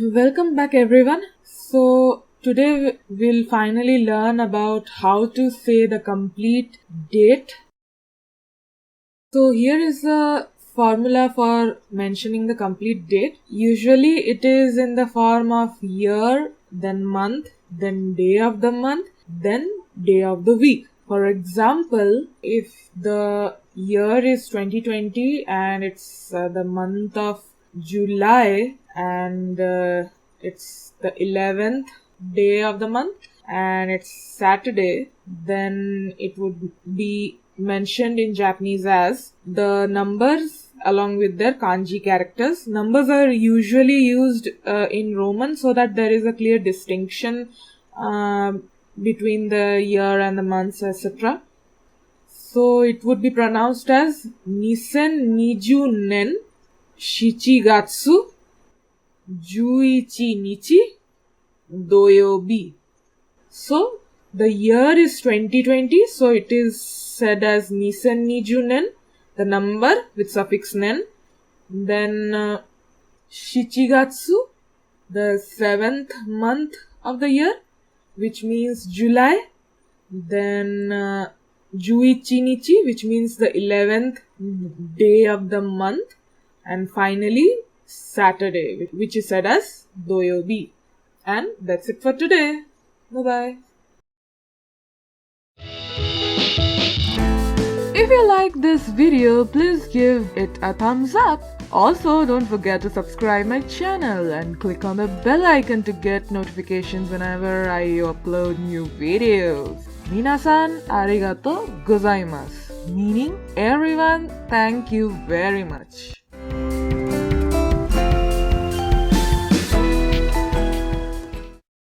Welcome back everyone. So today we'll finally learn about how to say the complete date. So here is the formula for mentioning the complete date. Usually it is in the form of year, then month, then day of the month, then day of the week. For example, if the year is 2020 and it's the month of July and it's the 11th day of the month and it's Saturday, then it would be mentioned in Japanese as the numbers along with their kanji characters. Numbers are usually used in Roman so that there is a clear distinction between the year and the months, etc. So it would be pronounced as Nisen Niju Nen Shichigatsu Juichi Nichi Doyobi. So the year is 2020, so it is said as Nisen Niju Nen, the number with suffix nen. Then Shichigatsu, the 7th month of the year, which means July. Then Juichi Nichi, which means the 11th day of the month. And finally, Saturday, which is said as Doyobi. And that's it for today. Bye-bye. If you like this video, please give it a thumbs up. Also, don't forget to subscribe my channel and click on the bell icon to get notifications whenever I upload new videos. Minasan arigatou gozaimasu. Meaning, everyone, thank you very much.